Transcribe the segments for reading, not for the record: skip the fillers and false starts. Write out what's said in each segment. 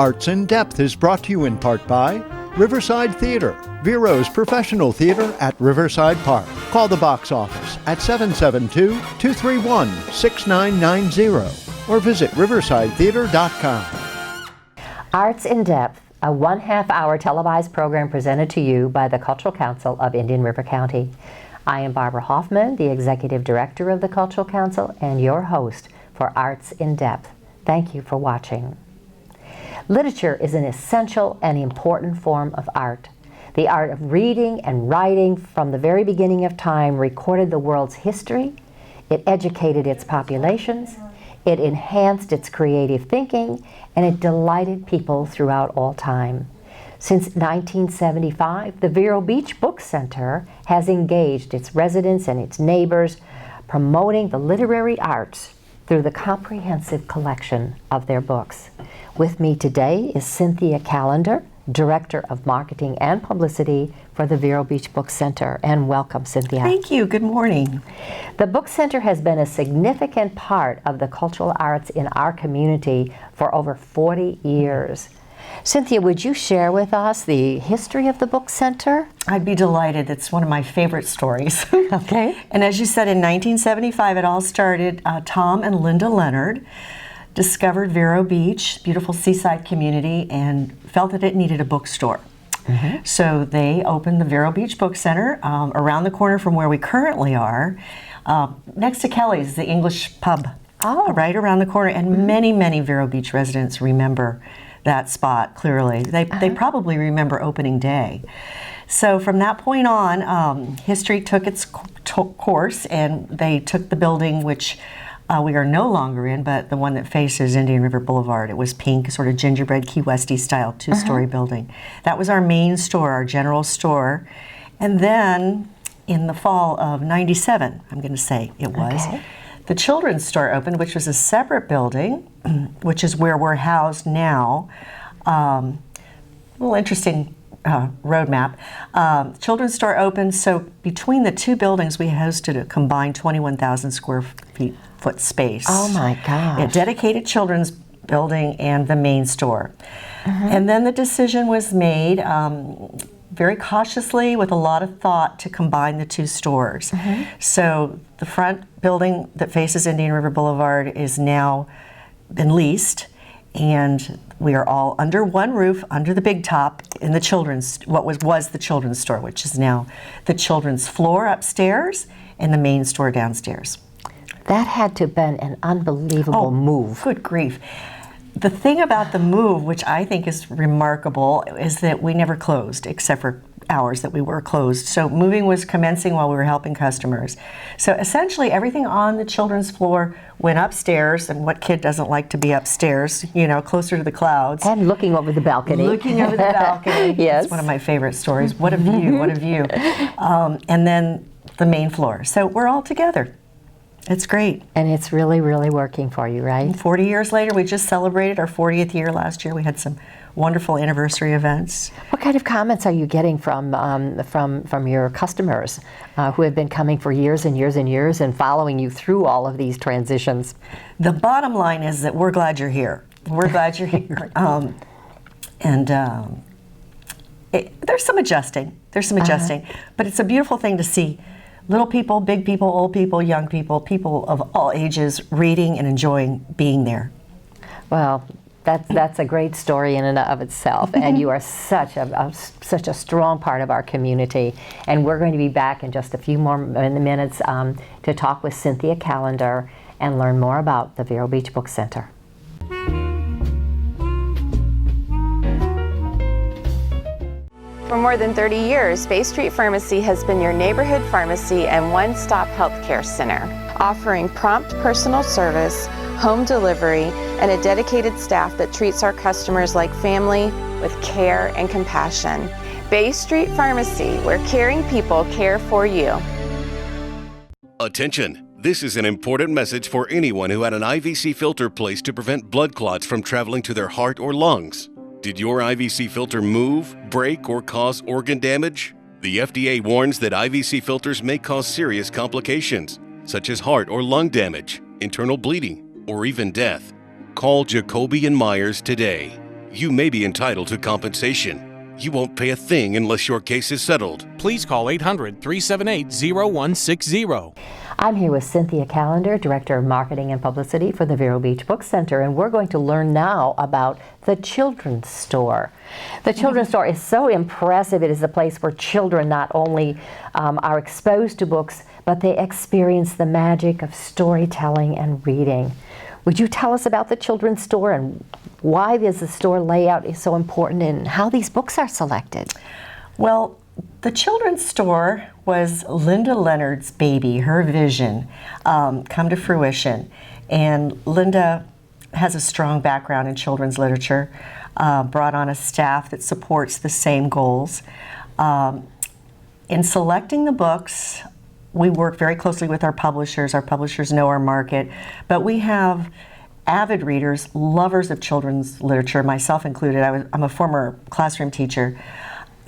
Arts in Depth is brought to you in part by Riverside Theater, Vero's professional theater at Riverside Park. Call the box office at 772-231-6990 or visit riversidetheater.com. Arts in Depth, a 1/2 hour televised program presented to you by the Cultural Council of Indian River County. I am Barbara Hoffman, the Executive Director of the Cultural Council and your host for Arts in Depth. Thank you for watching. Literature is an essential and important form of art. The art of reading and writing from the very beginning of time recorded the world's history, it educated its populations, it enhanced its creative thinking, and it delighted people throughout all time. Since 1975, the Vero Beach Book Center has engaged its residents and its neighbors, promoting the literary arts through the comprehensive collection of their books. With me today is Cynthia Calender, Director of Marketing and Publicity for the Vero Beach Book Center. And welcome, Cynthia. Thank you. Good morning. The Book Center has been a significant part of the cultural arts in our community for over 40 years. Cynthia, would you share with us the history of the Book Center? I'd be delighted. It's one of my favorite stories. Okay. And as you said, in 1975, it all started. Tom and Linda Leonard discovered Vero Beach, beautiful seaside community, and felt that it needed a bookstore. Mm-hmm. So they opened the Vero Beach Book Center around the corner from where we currently are, next to Kelly's, the English pub, right around the corner. And many, many Vero Beach residents remember that spot clearly. They probably remember opening day. So from that point on, history took its course, and they took the building, which we are no longer in, but the one that faces Indian River Boulevard. It was pink, sort of gingerbread Key Westy style, two-story building. That was our main store, our general store. And then in the fall of '97, I'm going to say it was, the children's store opened, which was a separate building, which is where we're housed now. A little interesting roadmap. Children's store opened, so between the two buildings, we hosted a combined 21,000 square foot space. Oh my gosh. A dedicated children's building and the main store. And then the decision was made very cautiously, with a lot of thought, to combine the two stores. So the front building that faces Indian River Boulevard is now been leased, and we are all under one roof, under the big top, in the children's, what was the children's store, which is now the children's floor upstairs and the main store downstairs. That had to have been an unbelievable move. Good grief. The thing about the move, which I think is remarkable, is that we never closed, except for hours that we were closed. So moving was commencing while we were helping customers. So essentially everything on the children's floor went upstairs, and what kid doesn't like to be upstairs, you know, closer to the clouds. And looking over the balcony. Looking over the balcony. Yes. It's one of my favorite stories. What a view, what a view. And then the main floor. So we're all together. It's great. And it's really, really working for you, right? 40 years later, we just celebrated our 40th year last year. We had some wonderful anniversary events. What kind of comments are you getting from your customers who have been coming for years and years and years and following you through all of these transitions? The bottom line is that we're glad you're here. We're glad you're here. There's some adjusting. But it's a beautiful thing to see little people, big people, old people, young people, people of all ages reading and enjoying being there. Well, that's a great story in and of itself, and you are such a strong part of our community. And we're going to be back in just a few more minutes to talk with Cynthia Calender and learn more about the Vero Beach Book Center. For more than 30 years, Bay Street Pharmacy has been your neighborhood pharmacy and one-stop healthcare center, offering prompt personal service, home delivery, and a dedicated staff that treats our customers like family with care and compassion. Bay Street Pharmacy, where caring people care for you. Attention! This is an important message for anyone who had an IVC filter placed to prevent blood clots from traveling to their heart or lungs. Did your IVC filter move, break, or cause organ damage? The FDA warns that IVC filters may cause serious complications, such as heart or lung damage, internal bleeding, or even death. Call Jacoby and Myers today. you may be entitled to compensation. You won't pay a thing unless your case is settled. Please call 800-378-0160. I'm here with Cynthia Calender, Director of Marketing and Publicity for the Vero Beach Book Center, and we're going to learn now about the Children's Store. The Children's Store is so impressive. It is a place where children not only are exposed to books, but they experience the magic of storytelling and reading. Would you tell us about the Children's Store and why the store layout is so important and how these books are selected? Well, the Children's Store was Linda Leonard's baby, her vision, come to fruition. And Linda has a strong background in children's literature, brought on a staff that supports the same goals. In selecting the books, we work very closely with our publishers. Our publishers know our market, but we have avid readers, lovers of children's literature, myself included. I'm a former classroom teacher.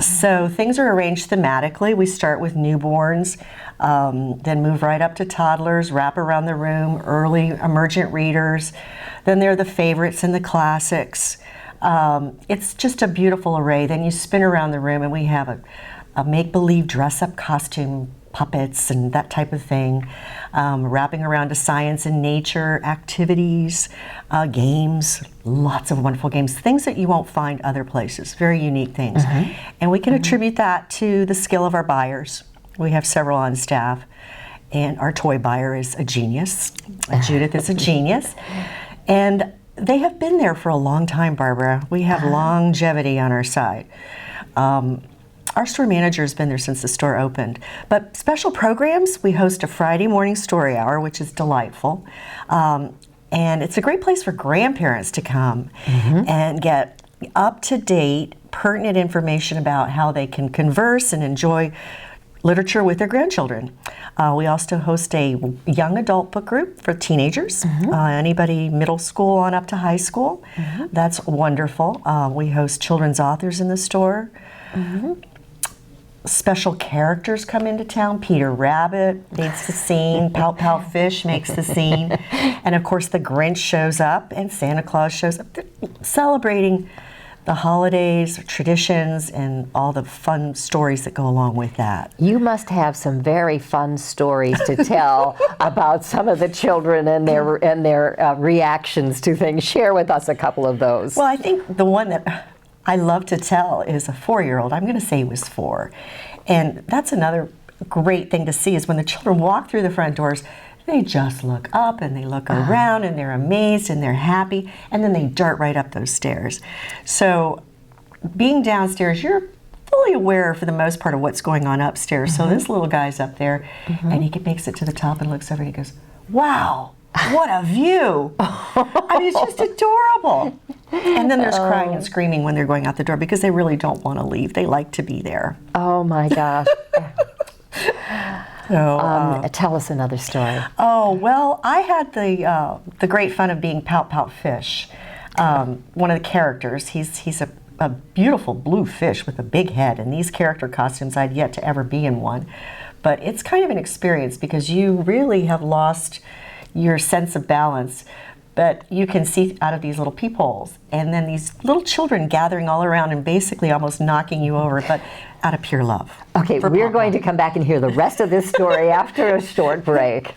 So things are arranged thematically. We start with newborns, then move right up to toddlers, wrap around the room, early emergent readers. Then there are the favorites and the classics. It's just a beautiful array. Then you spin around the room and we have a make-believe dress-up costume, puppets and that type of thing, wrapping around to science and nature, activities, games, lots of wonderful games, things that you won't find other places, very unique things. And we can attribute that to the skill of our buyers. We have several on staff, and our toy buyer is a genius. Judith is a genius. And they have been there for a long time, Barbara. We have longevity on our side. Our store manager has been there since the store opened. But special programs, we host a Friday morning story hour, which is delightful. And it's a great place for grandparents to come and get up-to-date, pertinent information about how they can converse and enjoy literature with their grandchildren. We also host a young adult book group for teenagers, anybody middle school on up to high school. That's wonderful. We host children's authors in the store. Special characters come into town. Peter Rabbit makes the scene. Pout Pout Fish makes the scene. And of course the Grinch shows up and Santa Claus shows up. They're celebrating the holidays, traditions, and all the fun stories that go along with that. You must have some very fun stories to tell about some of the children and their reactions to things. Share with us a couple of those. Well, I think the one that I love to tell is a 4-year-old. I'm going to say he was 4. And that's another great thing to see is when the children walk through the front doors, they just look up and they look around and they're amazed and they're happy, and then they dart right up those stairs. So being downstairs, you're fully aware for the most part of what's going on upstairs. So this little guy's up there and he makes it to the top and looks over and he goes, wow, what a view. I mean, it's just adorable. And then there's crying and screaming when they're going out the door because they really don't want to leave. They like to be there. Oh my gosh. So, tell us another story. Oh, well, I had the great fun of being Pout Pout Fish. One of the characters, he's a beautiful blue fish with a big head, and these character costumes, I'd yet to ever be in one. But it's kind of an experience because you really have lost your sense of balance, but you can see out of these little peepholes, and then these little children gathering all around and basically almost knocking you over, but out of pure love. Okay, we're going to come back and hear the rest of this story after a short break.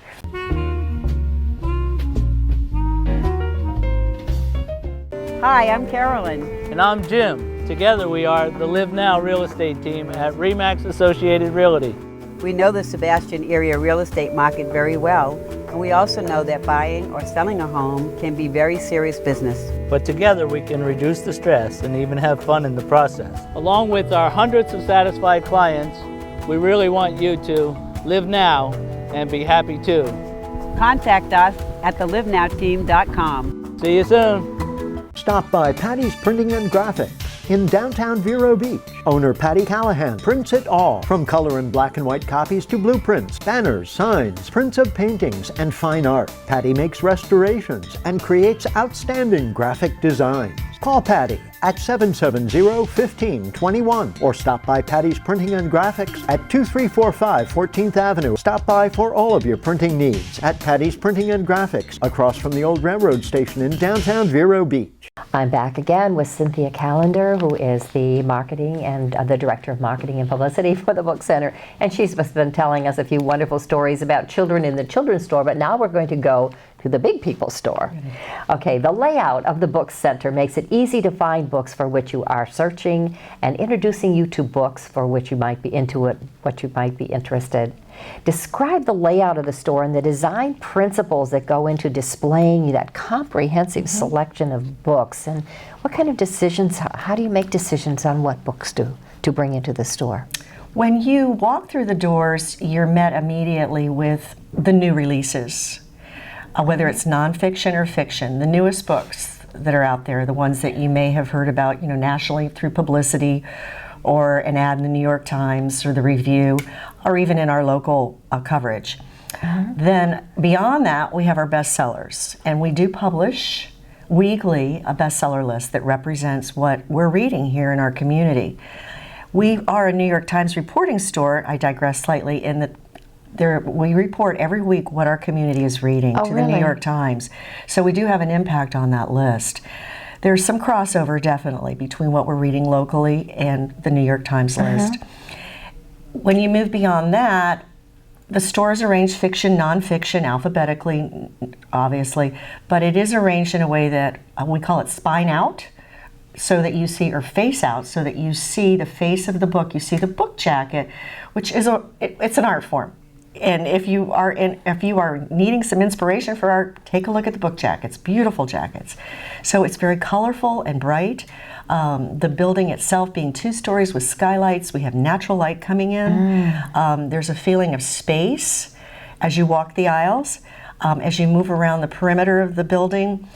Hi, I'm Carolyn. And I'm Jim. Together we are the Live Now real estate team at RE/MAX Associated Realty. We know the Sebastian area real estate market very well, and we also know that buying or selling a home can be very serious business. But together we can reduce the stress and even have fun in the process. Along with our hundreds of satisfied clients, we really want you to live now and be happy too. Contact us at thelivenowteam.com. See you soon. Stop by Patty's Printing and Graphics in downtown Vero Beach. Owner Patty Callahan prints it all, from color and black and white copies to blueprints, banners, signs, prints of paintings, and fine art. Patty makes restorations and creates outstanding graphic designs. Call Patty at 770-1521 or stop by Patty's Printing and Graphics at 2345 14th Avenue. Stop by for all of your printing needs at Patty's Printing and Graphics across from the old railroad station in downtown Vero Beach. I'm back again with Cynthia Calender, who is the marketing and the director of marketing and publicity for the Book Center. And she's been telling us a few wonderful stories about children in the children's store, but now we're going to go to the big people store. Okay, the layout of the Book Center makes it easy to find books for which you are searching and introducing you to books for which you might be what you might be interested. Describe the layout of the store and the design principles that go into displaying that comprehensive selection of books, and what kind of decisions, how do you make decisions on what books to bring into the store? When you walk through the doors, you're met immediately with the new releases, whether it's nonfiction or fiction, the newest books that are out there, the ones that you may have heard about, nationally through publicity or an ad in the New York Times or the Review, or even in our local coverage. Then beyond that, we have our bestsellers, and we do publish weekly a bestseller list that represents what we're reading here in our community. We are a New York Times reporting store. I digress slightly in that we report every week what our community is reading to the New York Times. So we do have an impact on that list. There's some crossover definitely between what we're reading locally and the New York Times list. When you move beyond that, the store is arranged fiction, nonfiction, alphabetically, obviously, but it is arranged in a way that we call it spine out, so that you see, or face out, so that you see the face of the book. You see the book jacket, which is it's an art form. And if you are needing some inspiration for art, take a look at the book jackets, beautiful jackets. So it's very colorful and bright. The building itself being 2 stories with skylights, we have natural light coming in. There's a feeling of space as you walk the aisles. As you move around the perimeter of the building,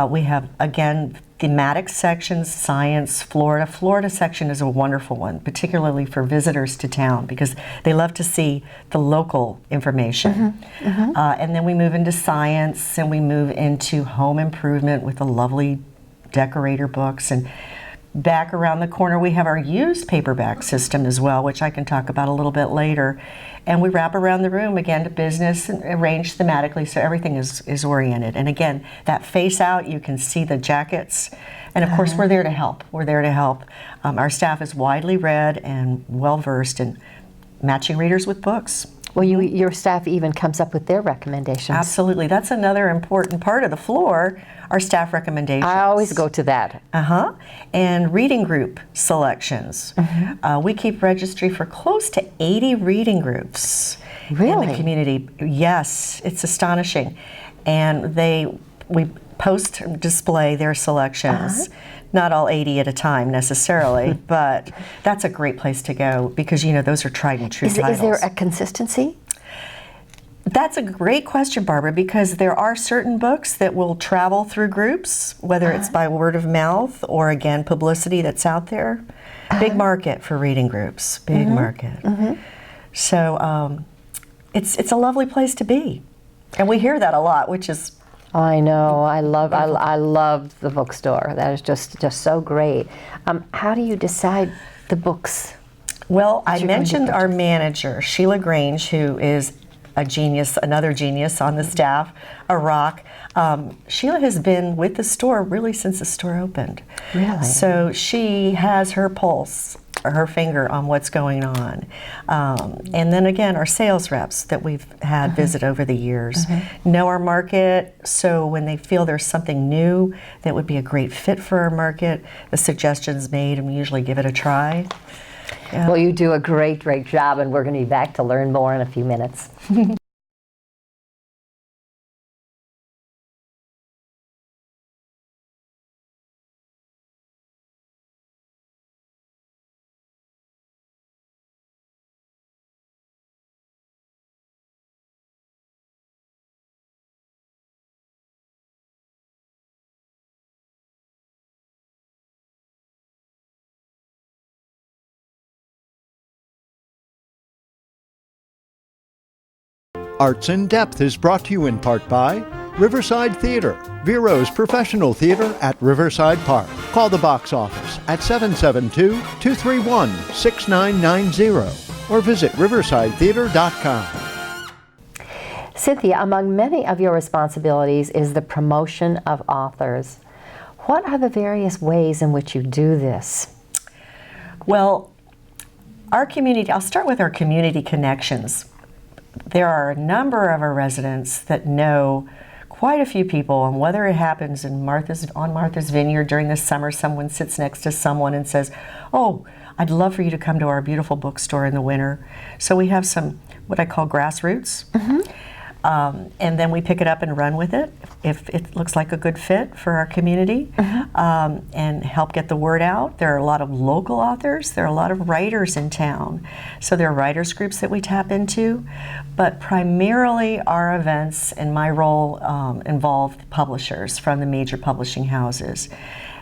we have, again, thematic sections, science, Florida. Florida section is a wonderful one, particularly for visitors to town, because they love to see the local information. And then we move into science, and we move into home improvement with the lovely decorator books. And back around the corner, we have our used paperback system as well, which I can talk about a little bit later. And we wrap around the room again to business and arrange thematically so everything is oriented. And again, that face out, you can see the jackets. And of course, we're there to help. We're there to help. Our staff is widely read and well versed in matching readers with books. Well, your staff even comes up with their recommendations. Absolutely. That's another important part of the floor, our staff recommendations. I always go to that. And reading group selections. We keep registry for close to 80 reading groups in the community. Yes, it's astonishing. And we post display their selections. Not all 80 at a time necessarily, but that's a great place to go because those are tried and true titles. Is there a consistency? That's a great question, Barbara, because there are certain books that will travel through groups, whether it's by word of mouth or, again, publicity that's out there. Big market for reading groups, big market. So it's a lovely place to be. And we hear that a lot, which is... I know. I love the bookstore. That is just so great. How do you decide the books? Well, I mentioned our manager, Sheila Grange, who is a genius, another genius on the staff, a rock. Sheila has been with the store really since the store opened. Really? So she has her pulse, or her finger on what's going on. And then again, our sales reps that we've had visit over the years know our market, so when they feel there's something new that would be a great fit for our market, the suggestion's made and we usually give it a try. Well, you do a great job, and we're going to be back to learn more in a few minutes. Arts in Depth is brought to you in part by Riverside Theater, Vero's professional theater at Riverside Park. Call the box office at 772-231-6990 or visit riversidetheater.com. Cynthia, among many of your responsibilities is the promotion of authors. What are the various ways in which you do this? Well, our community, I'll start with our community connections. There are a number of our residents that know quite a few people, and whether it happens on Martha's Vineyard during the summer, someone sits next to someone and says, "Oh, I'd love for you to come to our beautiful bookstore in the winter." So we have some, what I call grassroots. And then we pick it up and run with it if it looks like a good fit for our community, and help get the word out. There are a lot of local authors. There are a lot of writers in town. So there are writers groups that we tap into. But primarily our events and my role involve publishers from the major publishing houses.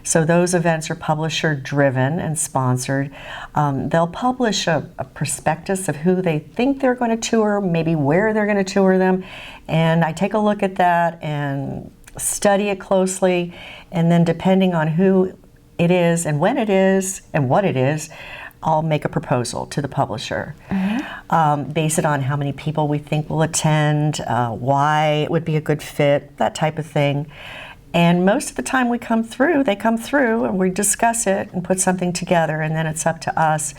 So those events are publisher driven and sponsored. They'll publish a prospectus of who they think they're going to tour, maybe where they're going to tour them. And I take a look at that and study it closely. And then depending on who it is and when it is and what it is, I'll make a proposal to the publisher. Base it on how many people we think will attend, why it would be a good fit, that type of thing. And most of the time they come through and we discuss it and put something together, and then it's up to us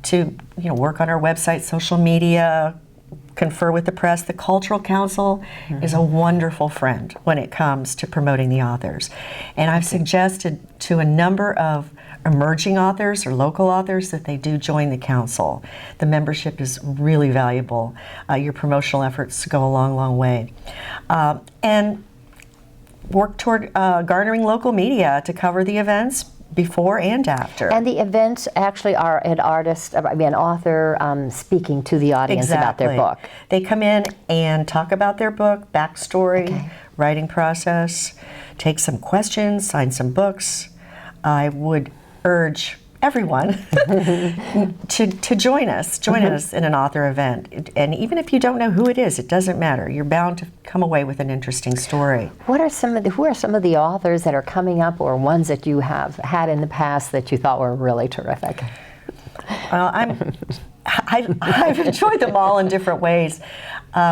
to work on our website, social media, confer with the press. The Cultural Council is a wonderful friend when it comes to promoting the authors. And I've suggested to a number of emerging authors or local authors that they do join the council. The membership is really valuable. Your promotional efforts go a long, long way. And work toward garnering local media to cover the events before and after. And the events actually are an author speaking to the audience about their book. They come in and talk about their book, backstory, writing process, take some questions, sign some books. I would urge everyone to join us in an author event. And even if you don't know who it is, it doesn't matter. You're bound to come away with an interesting story. Who are some of the authors that are coming up, or ones that you have had in the past that you thought were really terrific? Well, I've enjoyed them all in different ways.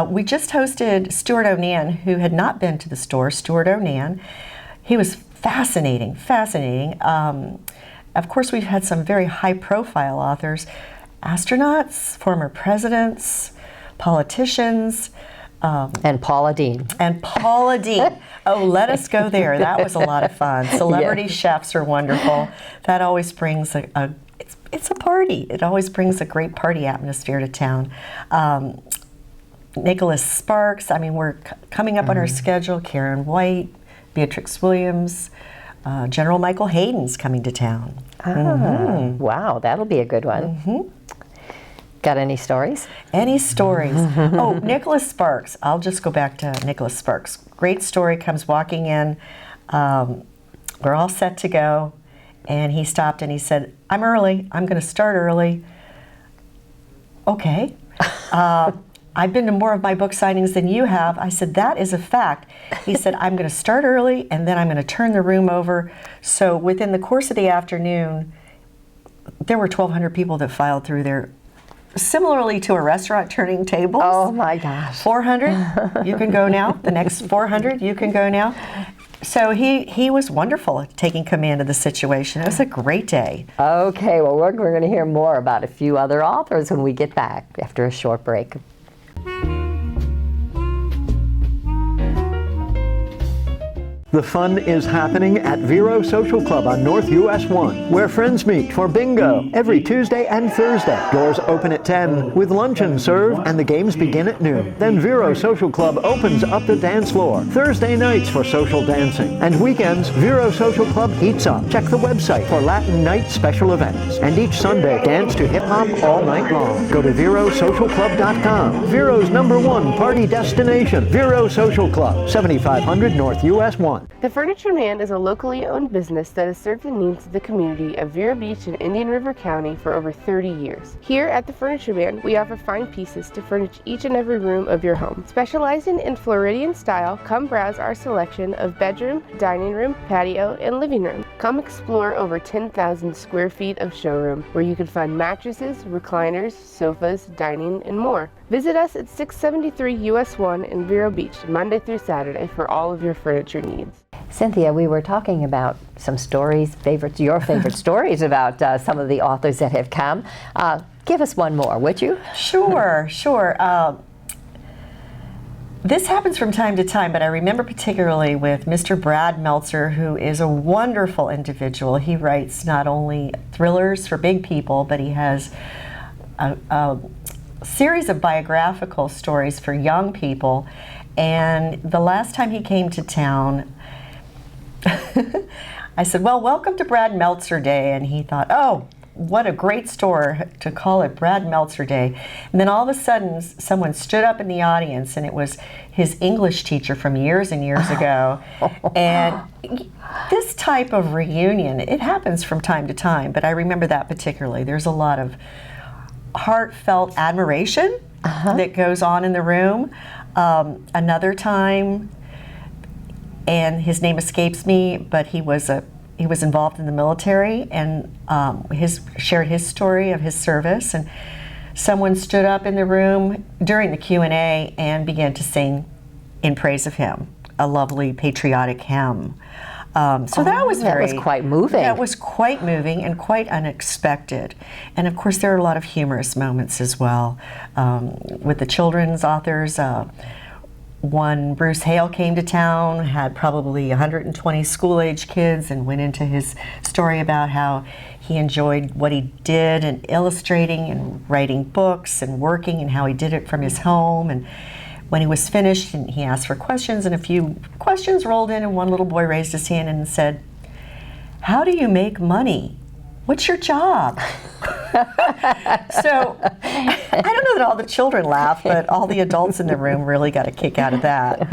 We just hosted Stuart O'Nan, who had not been to the store. Stuart O'Nan. He was fascinating. Of course, we've had some very high-profile authors, astronauts, former presidents, politicians. And Paula Deen. Oh, let us go there. That was a lot of fun. Celebrity chefs are wonderful. That always brings it's a party. It always brings a great party atmosphere to town. Nicholas Sparks. We're coming up on our schedule. Karen White, Beatrix Williams. General Michael Hayden's coming to town. Wow, that'll be a good one. Got any stories? Any stories? Oh, Nicholas Sparks. I'll just go back to Nicholas Sparks. Great story, comes walking in. We're all set to go. And he stopped and he said, "I'm early. I'm going to start early." Okay. I've been to more of my book signings than you have. I said, "That is a fact." He said, "I'm going to start early and then I'm going to turn the room over." So within the course of the afternoon, there were 1,200 people that filed through there. Similarly to a restaurant turning tables. Oh my gosh. 400, you can go now. The next 400, you can go now. So he was wonderful at taking command of the situation. It was a great day. Okay, well, we're going to hear more about a few other authors when we get back after a short break. The fun is happening at Vero Social Club on North US 1, where friends meet for bingo every Tuesday and Thursday. Doors open at 10, with luncheon served, and the games begin at noon. Then Vero Social Club opens up the dance floor Thursday nights for social dancing. And weekends, Vero Social Club heats up. Check the website for Latin Night special events. And each Sunday, dance to hip-hop all night long. Go to VeroSocialClub.com. Vero's #1 party destination. Vero Social Club, 7500 North US 1. The Furniture Man is a locally owned business that has served the needs of the community of Vero Beach and Indian River County for over 30 years. Here at the Furniture Man, we offer fine pieces to furnish each and every room of your home. Specializing in Floridian style, come browse our selection of bedroom, dining room, patio, and living room. Come explore over 10,000 square feet of showroom where you can find mattresses, recliners, sofas, dining, and more. Visit us at 673 US 1 in Vero Beach, Monday through Saturday for all of your furniture needs. Cynthia, we were talking about some stories, your favorite stories about some of the authors that have come. Give us one more, would you? Sure, sure. This happens from time to time, but I remember particularly with Mr. Brad Meltzer, who is a wonderful individual. He writes not only thrillers for big people, but he has a series of biographical stories for young people. And the last time he came to town, I said, well, welcome to Brad Meltzer Day. And he thought, oh, what a great store to call it Brad Meltzer Day. And then all of a sudden, someone stood up in the audience, and it was his English teacher from years and years ago. And this type of reunion, it happens from time to time, but I remember that particularly. There's a lot of heartfelt admiration that goes on in the room. Another time, and his name escapes me, but he was involved in the military, and shared his story of his service. And someone stood up in the room during the Q&A and began to sing in praise of him, a lovely patriotic hymn. So that was quite moving. That was quite moving and quite unexpected. And of course, there are a lot of humorous moments as well with the children's authors. One, Bruce Hale came to town, had probably 120 school-age kids, and went into his story about how he enjoyed what he did and illustrating and writing books and working, and how he did it from his home. And when he was finished, he asked for questions, and a few questions rolled in, and one little boy raised his hand and said, "How do you make money? What's your job?" So I don't know that all the children laughed, but all the adults in the room really got a kick out of that.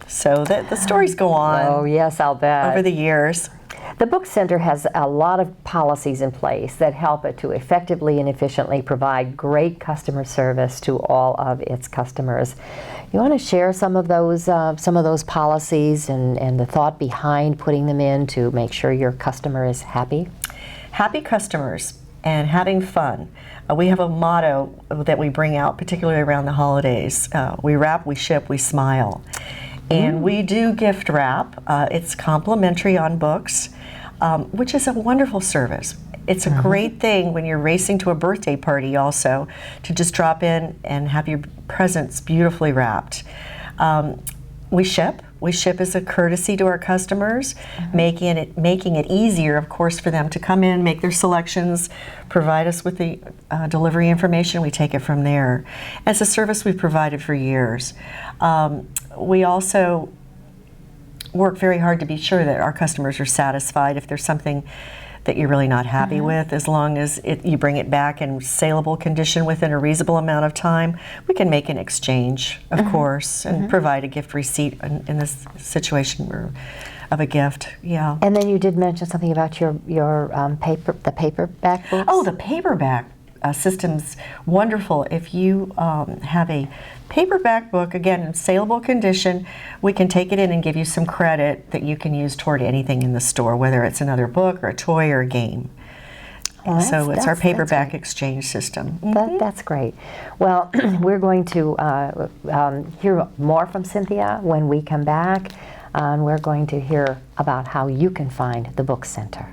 So the stories go on. Oh, yes, I'll bet. Over the years. The Book Center has a lot of policies in place that help it to effectively and efficiently provide great customer service to all of its customers. You want to share some of those policies and the thought behind putting them in to make sure your customer is happy? Happy customers and having fun. We have a motto that we bring out, particularly around the holidays. We wrap, we ship, we smile. And we do gift wrap. It's complimentary on books, which is a wonderful service. It's a great thing when you're racing to a birthday party also to just drop in and have your presents beautifully wrapped. We ship. We ship as a courtesy to our customers, making it easier, of course, for them to come in, make their selections, provide us with the delivery information. We take it from there. It's a service we've provided for years. We also work very hard to be sure that our customers are satisfied. If there's something that you're really not happy with, as long as you bring it back in saleable condition within a reasonable amount of time, we can make an exchange, of course, and provide a gift receipt in this situation of a gift. Yeah. And then you did mention something about your the paperback books. Oh, the paperback system's wonderful. If you have a paperback book, again, in saleable condition, we can take it in and give you some credit that you can use toward anything in the store, whether it's another book or a toy or a game. Well, so it's our paperback exchange system. That's great. Well, we're going to hear more from Cynthia when we come back, and we're going to hear about how you can find the Book Center.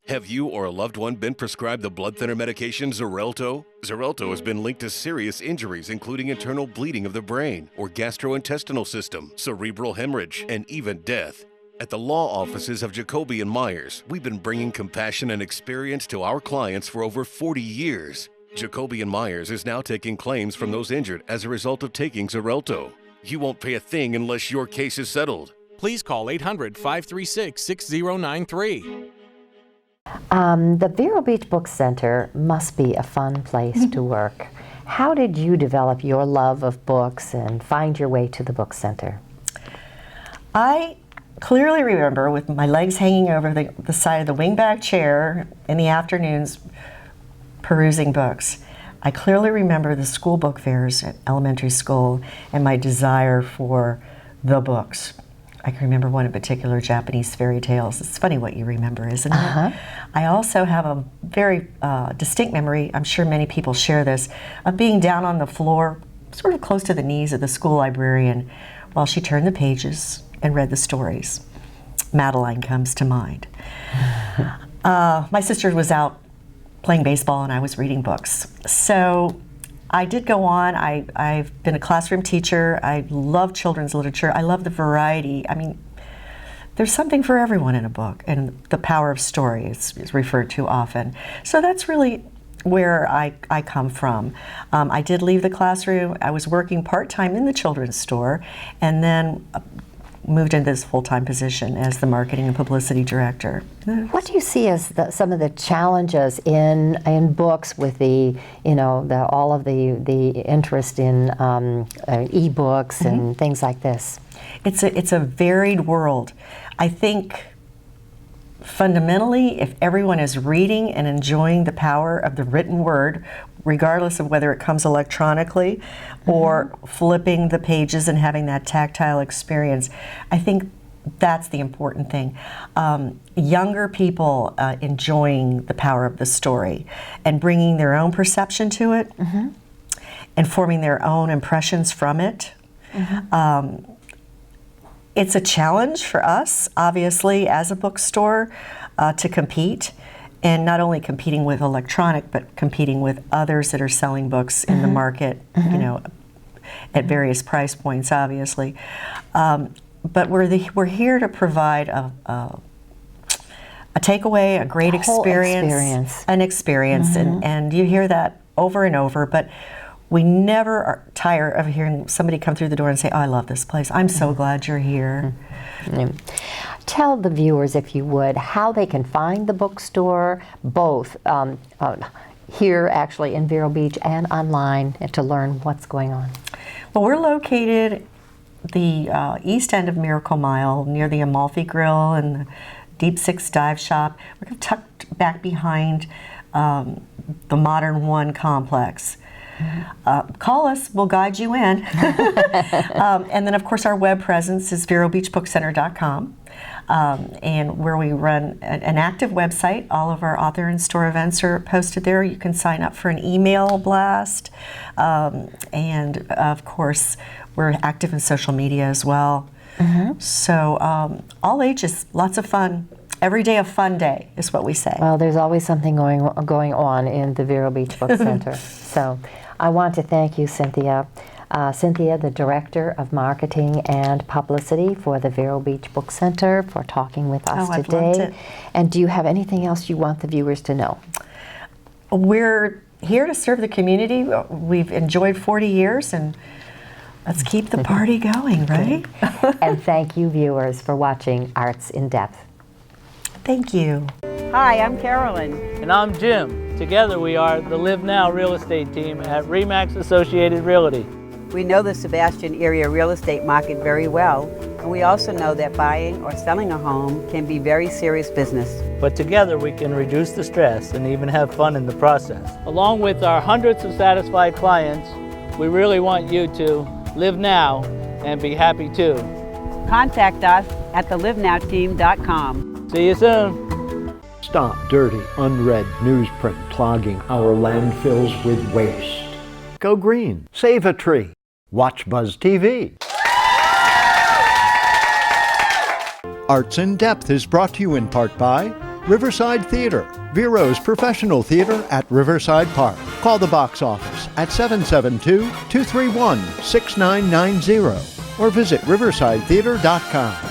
Have you or a loved one been prescribed the blood thinner medication Xarelto? Xarelto has been linked to serious injuries, including internal bleeding of the brain or gastrointestinal system, cerebral hemorrhage, and even death. At the law offices of Jacoby & Myers, we've been bringing compassion and experience to our clients for over 40 years. Jacoby & Myers is now taking claims from those injured as a result of taking Xarelto. You won't pay a thing unless your case is settled. Please call 800-536-6093. The Vero Beach Book Center must be a fun place to work. How did you develop your love of books and find your way to the Book Center? I clearly remember with my legs hanging over the side of the wingback chair in the afternoons perusing books. I clearly remember the school book fairs at elementary school and my desire for the books. I can remember one in particular, Japanese fairy tales. It's funny what you remember, isn't it? I also have a very distinct memory, I'm sure many people share this, of being down on the floor sort of close to the knees of the school librarian while she turned the pages and read the stories. Madeline comes to mind. My sister was out playing baseball and I was reading books. So I did go on. I've been a classroom teacher. I love children's literature. I love the variety. I mean, there's something for everyone in a book, and the power of story is referred to often. So that's really where I come from. I did leave the classroom. I was working part-time in the children's store, and then moved into this full-time position as the marketing and publicity director. What do you see as some of the challenges in books with all of the interest in e-books and things like this? It's a varied world. I think fundamentally, if everyone is reading and enjoying the power of the written word, regardless of whether it comes electronically or flipping the pages and having that tactile experience, I think that's the important thing. Younger people enjoying the power of the story and bringing their own perception to it and forming their own impressions from it. It's a challenge for us, obviously, as a bookstore, to compete, and not only competing with electronic, but competing with others that are selling books in the market, at various price points, obviously. But we're here to provide a takeaway, a great experience, an experience, and you hear that over and over, but we never are tired of hearing somebody come through the door and say, "Oh, I love this place. I'm so glad you're here." Tell the viewers, if you would, how they can find the bookstore, both here actually in Vero Beach and online, and to learn what's going on. Well, we're located the east end of Miracle Mile, near the Amalfi Grill and the Deep Six Dive Shop. We're tucked back behind the Modern One complex. Call us, we'll guide you in. And then, of course, our web presence is verobeachbookcenter.com, and where we run an active website. All of our author and store events are posted there. You can sign up for an email blast. And, of course, we're active in social media as well. So all ages, lots of fun. Every day a fun day is what we say. Well, there's always something going on in the Vero Beach Book Center. So I want to thank you, Cynthia. Cynthia, the Director of Marketing and Publicity for the Vero Beach Book Center, for talking with us I've loved today. it. And do you have anything else you want the viewers to know? We're here to serve the community. We've enjoyed 40 years, and let's keep the party going, right? And thank you, viewers, for watching Arts in Depth. Thank you. Hi, I'm Carolyn. And I'm Jim. Together we are the Live Now real estate team at RE/MAX Associated Realty. We know the Sebastian area real estate market very well, and we also know that buying or selling a home can be very serious business. But together we can reduce the stress and even have fun in the process. Along with our hundreds of satisfied clients, we really want you to live now and be happy too. Contact us at thelivenowteam.com. See you soon. Stop dirty, unread newsprint clogging our landfills with waste. Go green. Save a tree. Watch Buzz TV. Arts in Depth is brought to you in part by Riverside Theater, Vero's professional theater at Riverside Park. Call the box office at 772-231-6990 or visit riversidetheater.com.